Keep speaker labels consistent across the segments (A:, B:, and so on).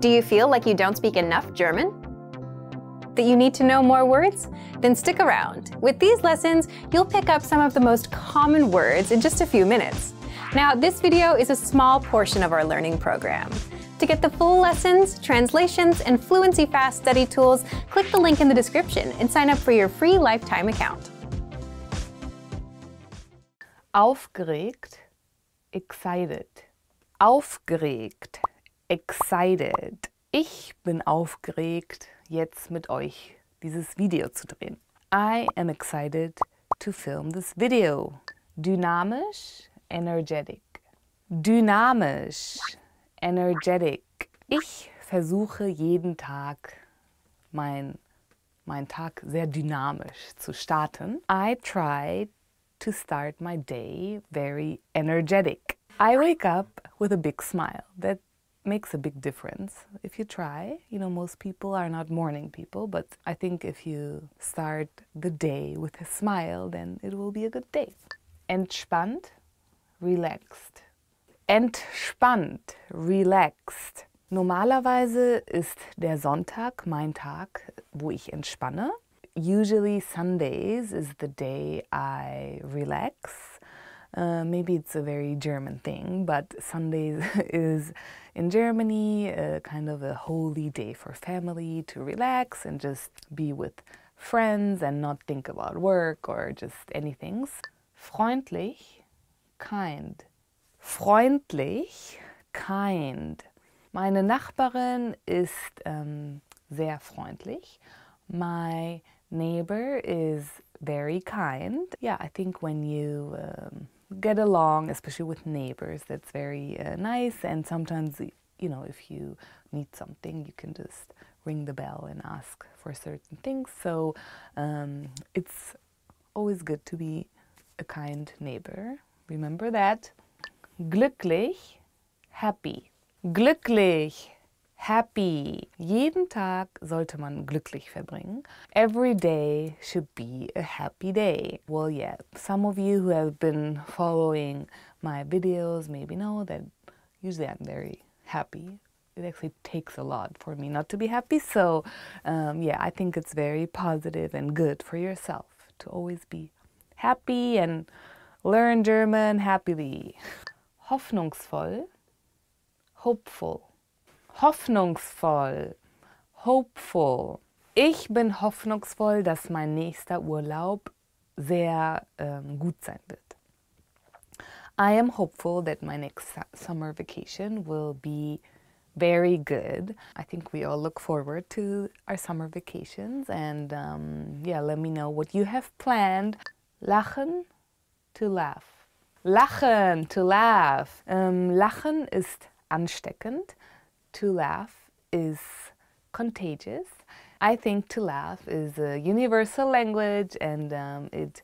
A: Do you feel like you don't speak enough German? That you need to know more words? Then stick around. With these lessons, you'll pick up some of the most common words in just a few minutes. Now, this video is a small portion of our learning program. To get the full lessons, translations, and Fluency Fast study tools, click the link in the description and sign up for your free lifetime account.
B: Aufgeregt, excited. Aufgeregt, excited. Ich bin aufgeregt, jetzt mit euch dieses Video zu drehen. I am excited to film this video. Dynamisch, energetic. Dynamisch, energetic. Ich versuche jeden Tag mein Tag sehr dynamisch zu starten. I try to start my day very energetic. I wake up with a big smile. That makes a big difference if you try. You know, most people are not morning people, but I think if you start the day with a smile, then it will be a good day. Entspannt, relaxed. Entspannt, relaxed. Normalerweise ist der Sonntag mein Tag, wo ich entspanne. Usually Sundays is the day I relax. Maybe it's a very German thing, but Sundays is in Germany kind of a holy day for family to relax and just be with friends and not think about work or just anything. Freundlich, kind. Freundlich, kind. Meine Nachbarin ist sehr freundlich. My neighbor is very kind. Yeah, I think when you get along, especially with neighbors, that's very nice. And sometimes, you know, if you need something, you can just ring the bell and ask for certain things. So it's always good to be a kind neighbor. Remember that. Glücklich, happy. Glücklich, happy. Jeden Tag sollte man glücklich verbringen. Every day should be a happy day. Well, yeah, some of you who have been following my videos maybe know that usually I'm very happy. It actually takes a lot for me not to be happy. So, yeah, I think it's very positive and good for yourself to always be happy and learn German happily. Hoffnungsvoll, hopeful. Hoffnungsvoll, hopeful. Ich bin hoffnungsvoll, dass mein nächster Urlaub sehr gut sein wird. I am hopeful that my next summer vacation will be very good. I think we all look forward to our summer vacations, and yeah, let me know what you have planned. Lachen, to laugh. Lachen, to laugh. Lachen ist ansteckend. To laugh is contagious. I think to laugh is a universal language, and it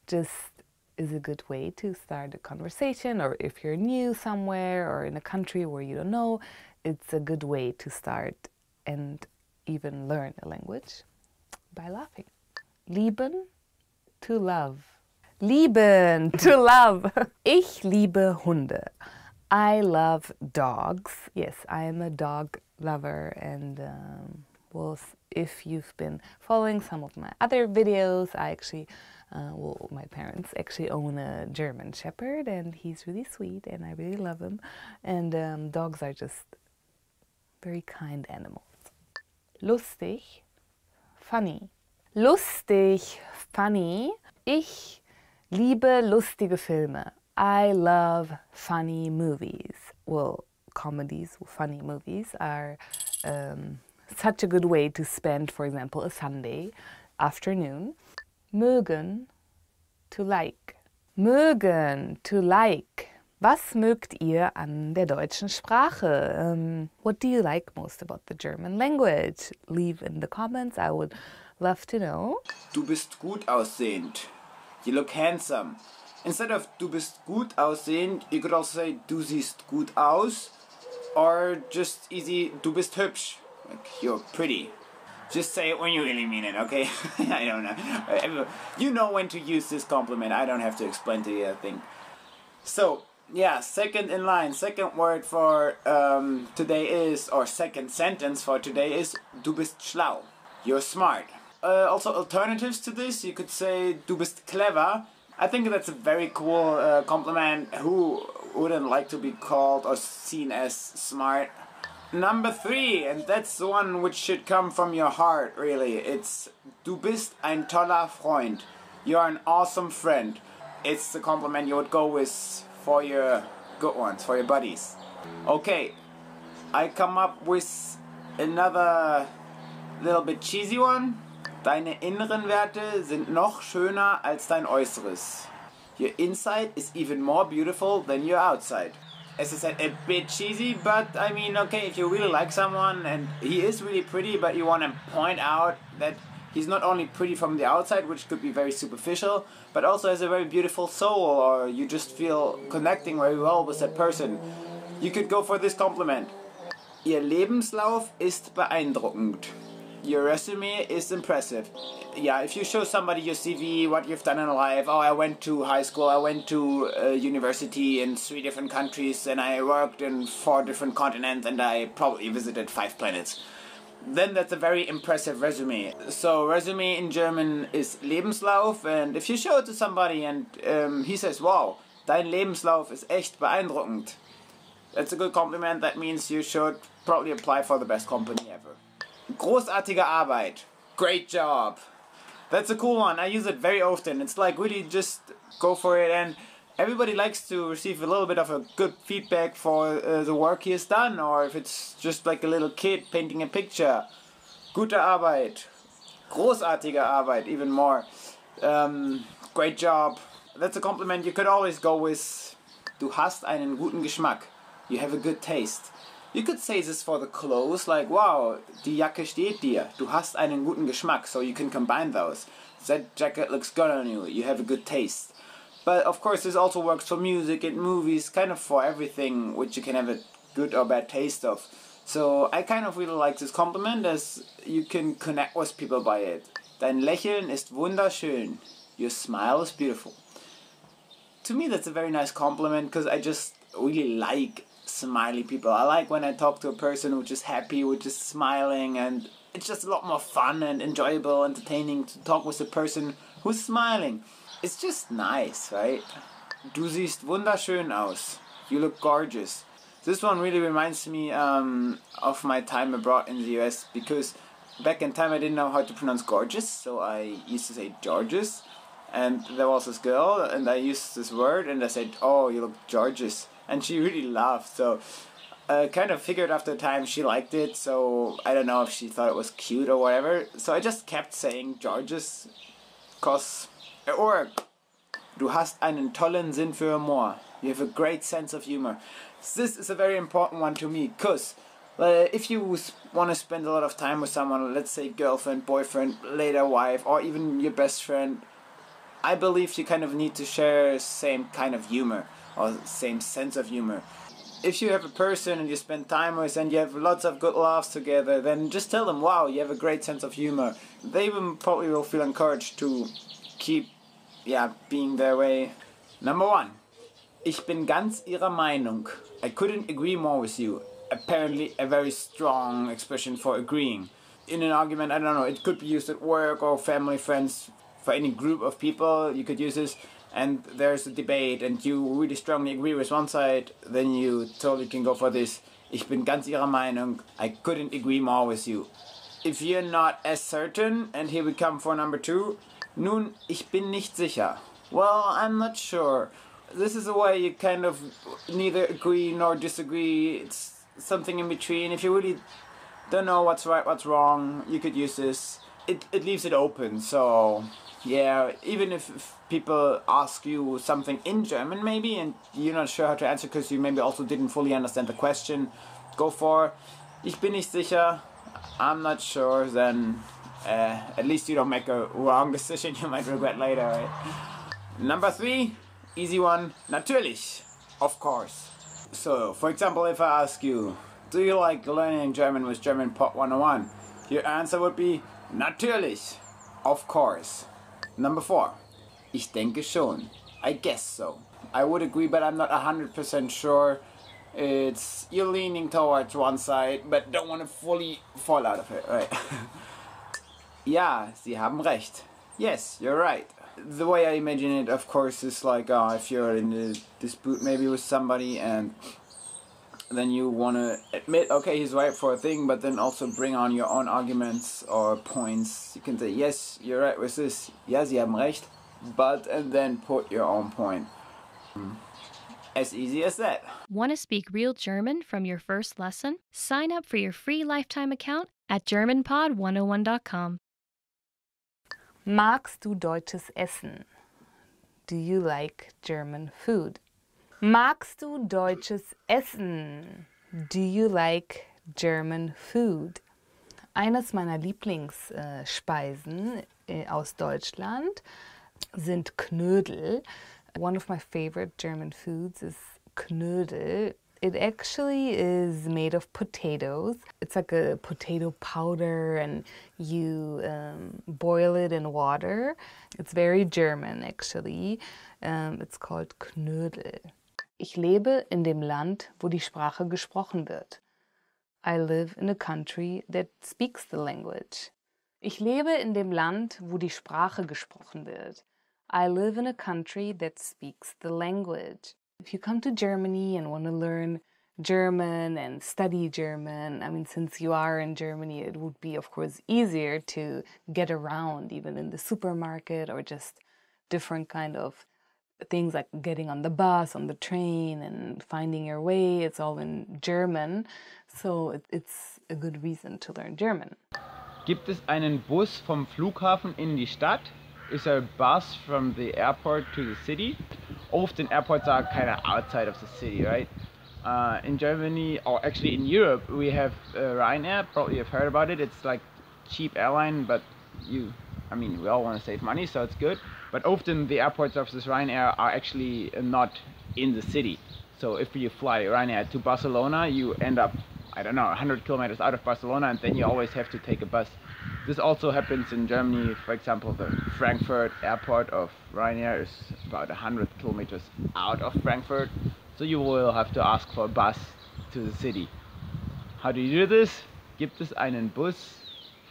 B: just is a good way to start a conversation, or if you're new somewhere or in a country where you don't know, it's a good way to start and even learn a language by laughing. Lieben, to love. Lieben, to love. Ich liebe Hunde. I love dogs. Yes, I am a dog lover, and well, if you've been following some of my other videos, I actually, well, my parents actually own a German Shepherd, and he's really sweet, and I really love him. And dogs are just very kind animals. Lustig, funny. Lustig, funny. Ich liebe lustige Filme. I love funny movies. Well, comedies, funny movies are such a good way to spend, for example, a Sunday afternoon. Mögen, to like. Mögen, to like. Was mögt ihr an der deutschen Sprache? What do you like most about the German language? Leave in the comments. I would love to know.
C: Du bist gut aussehend. You look handsome. Instead of du bist gut aussehend, you could also say du siehst gut aus, or just easy du bist hübsch, like you're pretty. Just say it when you really mean it, okay? I don't know. You know when to use this compliment. I don't have to explain to you, I think. So, Yeah, second in line. Second word for today is, or second sentence for today is, du bist schlau. You're smart. Also alternatives to this, you could say du bist clever. I think that's a very cool compliment. Who wouldn't like to be called or seen as smart? Number 3, and that's the one which should come from your heart, really. It's du bist ein toller Freund. You're an awesome friend. It's the compliment you would go with for your good ones, for your buddies. Okay, I come up with another little bit cheesy one. Deine inneren Werte sind noch schöner als dein Äußeres. Your inside is even more beautiful than your outside. As I said, a bit cheesy, but I mean, okay, if you really like someone and he is really pretty, but you want to point out that he's not only pretty from the outside, which could be very superficial, but also has a very beautiful soul, or you just feel connecting very well with that person, you could go for this compliment. Ihr Lebenslauf ist beeindruckend. Your resume is impressive. Yeah, if you show somebody your CV, what you've done in life, oh, I went to high school, I went to university in 3 different countries, and I worked in 4 different continents, and I probably visited 5 planets. Then that's a very impressive resume. So resume in German is Lebenslauf, and if you show it to somebody and he says, wow, dein Lebenslauf ist echt beeindruckend, that's a good compliment. That means you should probably apply for the best company ever. Großartige Arbeit. Great job. That's a cool one. I use it very often. It's like really just go for it, and everybody likes to receive a little bit of a good feedback for the work he has done, or if it's just like a little kid painting a picture. Gute Arbeit. Großartige Arbeit, even more. Great job. That's a compliment you could always go with. Du hast einen guten Geschmack. You have a good taste. You could say this for the clothes, like, wow, die Jacke steht dir. Du hast einen guten Geschmack, so you can combine those. That jacket looks good on you. You have a good taste. But of course this also works for music and movies, kind of for everything which you can have a good or bad taste of. So I kind of really like this compliment, as you can connect with people by it. Dein Lächeln ist wunderschön. Your smile is beautiful. To me that's a very nice compliment, because I just really like smiley people. I like when I talk to a person which is happy, which is smiling, and it's just a lot more fun and enjoyable, entertaining to talk with a person who's smiling. It's just nice, right? Du siehst wunderschön aus. You look gorgeous. This one really reminds me of my time abroad in the US, because back in time I didn't know how to pronounce gorgeous, so I used to say Georges. And there was this girl, and I used this word, and I said, oh, you look gorgeous. And she really laughed, so I kind of figured after time she liked it, so I don't know if she thought it was cute or whatever. So I just kept saying Georges, cause it worked. Du hast einen tollen Sinn für Humor. You have a great sense of humor. This is a very important one to me, cause if you want to spend a lot of time with someone, let's say girlfriend, boyfriend, later wife, or even your best friend, I believe you kind of need to share same kind of humor, or same sense of humor. If you have a person and you spend time with and you have lots of good laughs together, then just tell them, wow, you have a great sense of humor. They probably will feel encouraged to keep, being their way. Number 1. Ich bin ganz Ihrer Meinung. I couldn't agree more with you. Apparently a very strong expression for agreeing. In an argument, I don't know, it could be used at work or family, friends, for any group of people, you could use this. And there's a debate and you really strongly agree with one side, then you totally can go for this. Ich bin ganz Ihrer Meinung. I couldn't agree more with you. If you're not as certain, and here we come for number 2. Nun, ich bin nicht sicher. Well, I'm not sure. This is a way you kind of neither agree nor disagree. It's something in between. If you really don't know what's right, what's wrong, you could use this. It leaves it open, so yeah, even if people ask you something in German maybe and you're not sure how to answer because you maybe also didn't fully understand the question, go for ich bin nicht sicher, I'm not sure, then at least you don't make a wrong decision you might regret later, right? Number 3, easy one, natürlich, of course. So, for example, if I ask you, do you like learning German with German Pot 101? Your answer would be natürlich, of course. Number 4. Ich denke schon. I guess so. I would agree, but I'm not 100% sure. You're leaning towards one side, but don't want to fully fall out of it, right? Ja, Sie haben recht. Yes, you're right. The way I imagine it, of course, is like if you're in a dispute maybe with somebody and then you want to admit, okay, he's right for a thing, but then also bring on your own arguments or points. You can say, yes, you're right with this. Ja, Sie haben recht. But, and then put your own point. As easy as that.
D: Want to speak real German from your first lesson? Sign up for your free lifetime account at GermanPod101.com.
B: Magst du deutsches Essen? Do you like German food? Magst du deutsches Essen? Do you like German food? Eines meiner Lieblingsspeisen aus Deutschland sind Knödel. One of my favorite German foods is Knödel. It actually is made of potatoes. It's like a potato powder and you boil it in water. It's very German actually. It's called Knödel. Ich lebe in dem Land, wo die Sprache gesprochen wird. I live in a country that speaks the language. Ich lebe in dem Land, wo die Sprache gesprochen wird. I live in a country that speaks the language. If you come to Germany and want to learn German and study German, I mean, since you are in Germany, it would be, of course, easier to get around, even in the supermarket or just different kind of things like getting on the bus, on the train, and finding your way. It's all in German, so it's a good reason to learn German.
C: Gibt es einen Bus vom Flughafen in die Stadt? Is there a bus from the airport to the city? Often airports are kind of outside of the city, right? In Germany, or actually in Europe, we have Ryanair. Probably you've heard about it. It's like cheap airline, but we all want to save money, so it's good. But often the airports of this Ryanair are actually not in the city. So if you fly Ryanair to Barcelona, you end up, I don't know, 100 kilometers out of Barcelona, and then you always have to take a bus. This also happens in Germany. For example, the Frankfurt airport of Ryanair is about 100 kilometers out of Frankfurt. So you will have to ask for a bus to the city. How do you do this? Gibt es einen Bus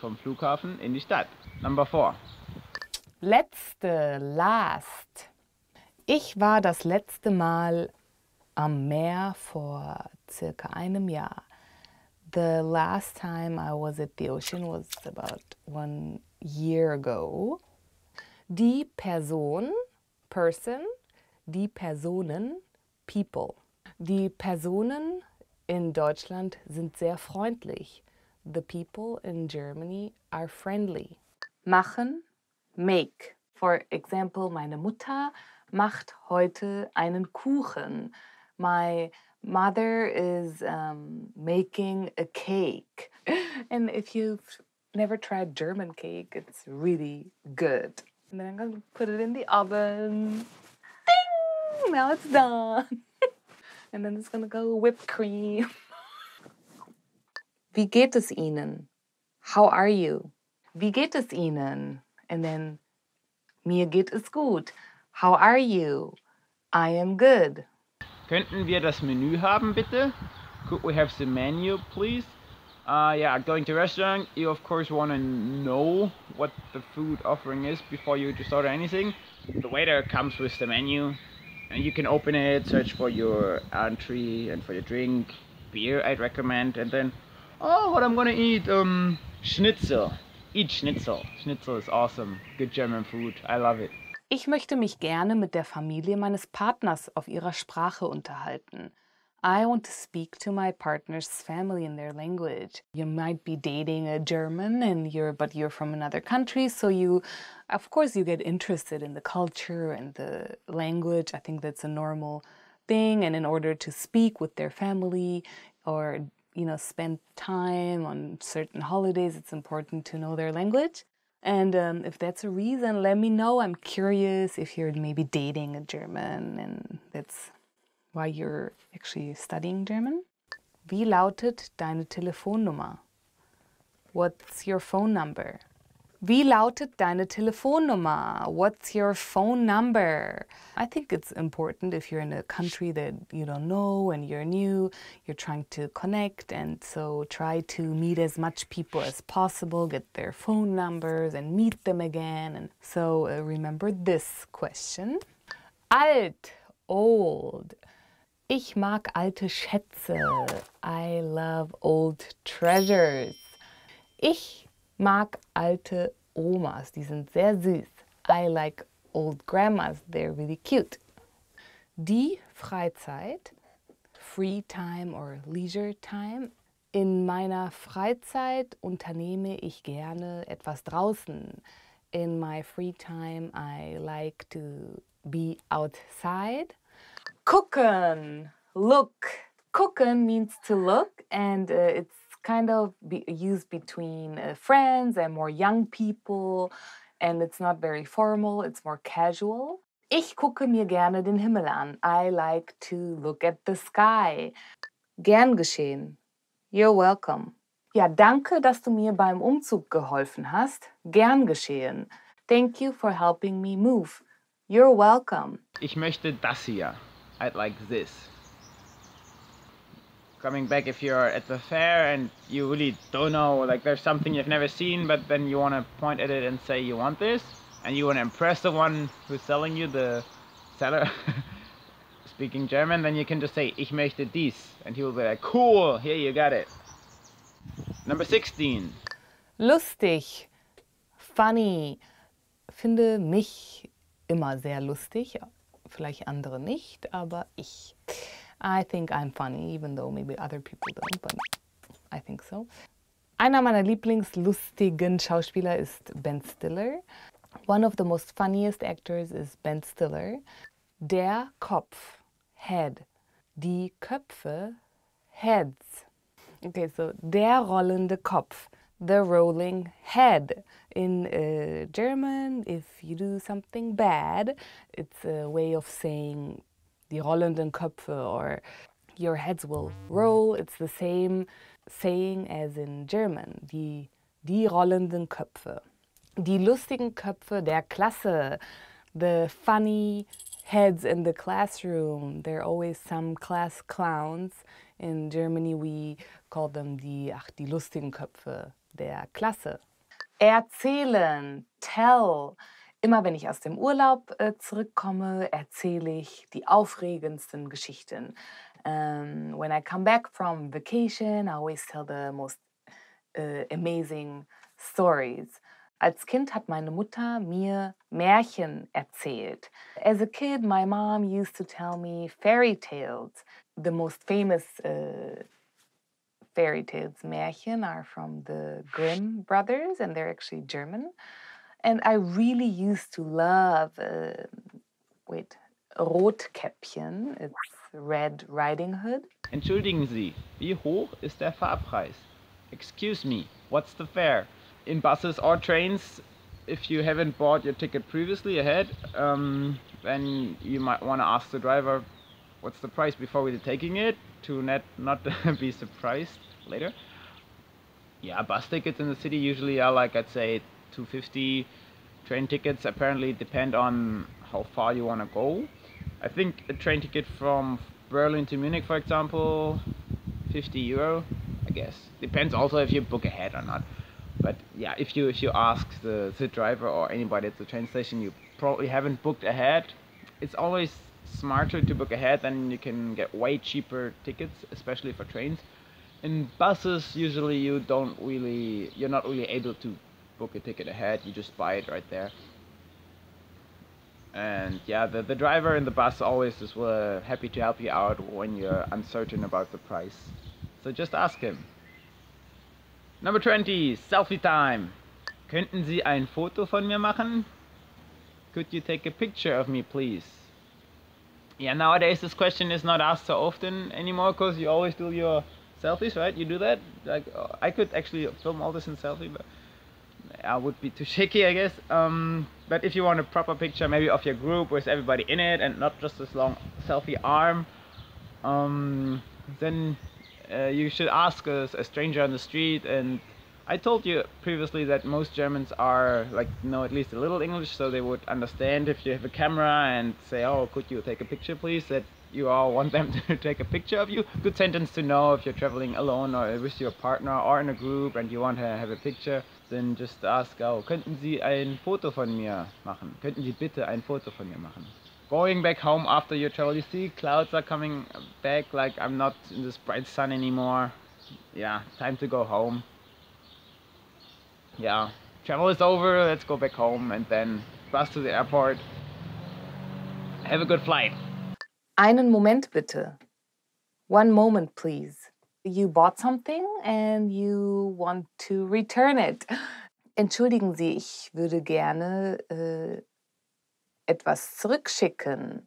C: vom Flughafen in die Stadt? Number 4.
B: Last. Ich war das letzte Mal am Meer vor circa einem Jahr. The last time I was at the ocean was about 1 year ago. Die Person, person, die Personen, people. Die Personen in Deutschland sind sehr freundlich. The people in Germany are friendly. Machen, make. For example, meine Mutter macht heute einen Kuchen. My mother is making a cake. And if you've never tried German cake, it's really good. And then I'm going to put it in the oven. Ding! Now it's done. And then it's going to go whipped cream. Wie geht es Ihnen? How are you? Wie geht es Ihnen? And then, mir geht es gut. How are you? I am good.
C: Könnten wir das Menü haben, bitte? Could we have the menu, please? Going to a restaurant, you of course want to know what the food offering is before you just order anything. The waiter comes with the menu, and you can open it, search for your entree and for your drink. Beer, I'd recommend, and then, what I'm gonna eat? Schnitzel. Eat Schnitzel. Schnitzel is awesome. Good German food. I love it.
B: Ich möchte mich gerne mit der Familie meines Partners auf ihrer Sprache unterhalten. I want to speak to my partner's family in their language. You might be dating a German but you're from another country, so of course you get interested in the culture and the language. I think that's a normal thing, and in order to speak with their family or spend time on certain holidays, it's important to know their language. And if that's a reason, let me know. I'm curious if you're maybe dating a German and that's why you're actually studying German. Wie lautet deine Telefonnummer? What's your phone number? Wie lautet deine Telefonnummer? What's your phone number? I think it's important if you're in a country that you don't know and you're new, you're trying to connect, and so try to meet as much people as possible, get their phone numbers and meet them again. And so remember this question. Alt, old. Ich mag alte Schätze. I love old treasures. Ich mag alte Omas, die sind sehr süß. I like old grandmas, they're really cute. Die Freizeit, free time or leisure time. In meiner Freizeit unternehme ich gerne etwas draußen. In my free time, I like to be outside. Gucken, look. Gucken means to look, and it's kind of used between friends and more young people, and it's not very formal, it's more casual. Ich gucke mir gerne den Himmel an. I like to look at the sky. Gern geschehen. You're welcome. Ja, danke, dass du mir beim Umzug geholfen hast. Gern geschehen. Thank you for helping me move. You're welcome.
C: Ich möchte das hier. I'd like this. Coming back if you're at the fair and you really don't know, like there's something you've never seen, but then you want to point at it and say you want this, and you want to impress the one who's selling you, the seller, speaking German, then you can just say, ich möchte dies, and he will be like, cool, here you got it. Number 16.
B: Lustig, funny. Finde mich immer sehr lustig, vielleicht andere nicht, aber ich. I think I'm funny, even though maybe other people don't, but I think so. Einer meiner Lieblingslustigen Schauspieler ist Ben Stiller. One of the most funniest actors is Ben Stiller. Der Kopf, head. Die Köpfe, heads. Okay, so der rollende Kopf, the rolling head. In German, if you do something bad, it's a way of saying die rollenden Köpfe, or your heads will roll. It's the same saying as in German, die rollenden Köpfe. Die lustigen Köpfe der Klasse, the funny heads in the classroom. There are always some class clowns. In Germany we call them die lustigen Köpfe der Klasse. Erzählen, tell. Immer wenn ich aus dem Urlaub zurückkomme, erzähle ich die aufregendsten Geschichten. When I come back from vacation, I always tell the most amazing stories. Als Kind hat meine Mutter mir Märchen erzählt. As a kid, my mom used to tell me fairy tales. The most famous fairy tales, Märchen, are from the Grimm brothers, and they're actually German. And I really used to love, Rotkäppchen, it's Red Riding Hood.
C: Entschuldigen Sie, wie hoch ist der Fahrpreis? Excuse me, what's the fare? In buses or trains, if you haven't bought your ticket previously ahead, then you might want to ask the driver, what's the price before we're taking it, to not be surprised later. Yeah, bus tickets in the city usually are like, I'd say, $2.50. Train tickets apparently depend on how far you want to go. I think a train ticket from Berlin to Munich, for example, €50, I guess. Depends also if you book ahead or not. But yeah, if you ask the driver or anybody at the train station, you probably haven't booked ahead. It's always smarter to book ahead, then you can get way cheaper tickets, especially for trains. In buses, usually you're not really able to book a ticket ahead, you just buy it right there. And yeah, the driver in the bus always is happy to help you out when you're uncertain about the price. So just ask him. Number 20, selfie time. Könnten Sie ein Foto von mir machen? Could you take a picture of me, please? Yeah, nowadays this question is not asked so often anymore, because you always do your selfies, right? You do that? Like, I could actually film all this in selfie, but I would be too shaky, I guess. But if you want a proper picture, maybe of your group with everybody in it and not just this long selfie arm, then you should ask a stranger on the street, and I told you previously that most Germans are know at least a little English, so they would understand if you have a camera and say, oh, could you take a picture please, that you all want them to take a picture of you. Good sentence to know if you're traveling alone or with your partner or in a group and you want to have a picture. Then just ask, oh, könnten Sie ein Foto von mir machen? Könnten Sie bitte ein Foto von mir machen? Going back home after your travel, you see clouds are coming back, like I'm not in this bright sun anymore. Yeah, time to go home. Yeah, travel is over, let's go back home and then bus to the airport. Have a good flight.
B: Einen Moment bitte. One moment, please. You bought something and you want to return it. Entschuldigen Sie, ich würde gerne etwas zurückschicken.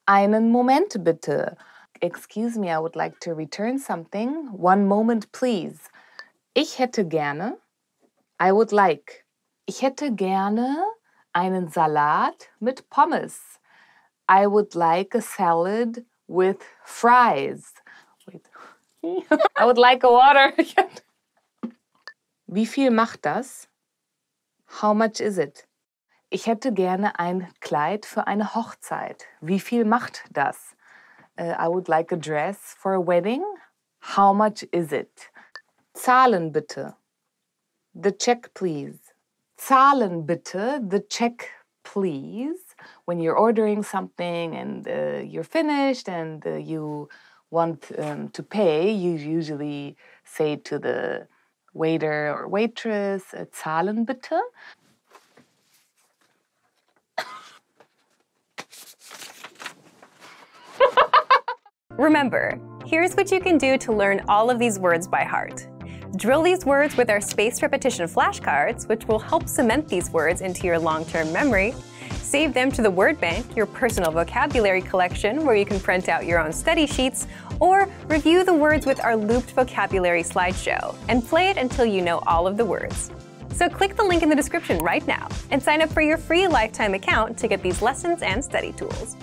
B: Einen Moment bitte. Excuse me, I would like to return something. One moment, please. Ich hätte gerne. I would like. Ich hätte gerne einen Salat mit Pommes. I would like a salad with fries. Wait. I would like a water. Wie viel macht das? How much is it? Ich hätte gerne ein Kleid für eine Hochzeit. Wie viel macht das? I would like a dress for a wedding. How much is it? Zahlen bitte. The check, please. Zahlen bitte. The check, please. When you're ordering something and you're finished and you want to pay, you usually say to the waiter or waitress, zahlen bitte.
A: Remember, here's what you can do to learn all of these words by heart. Drill these words with our spaced repetition flashcards, which will help cement these words into your long-term memory. Save them to the word bank, your personal vocabulary collection, where you can print out your own study sheets, or review the words with our looped vocabulary slideshow, and play it until you know all of the words. So click the link in the description right now and sign up for your free lifetime account to get these lessons and study tools.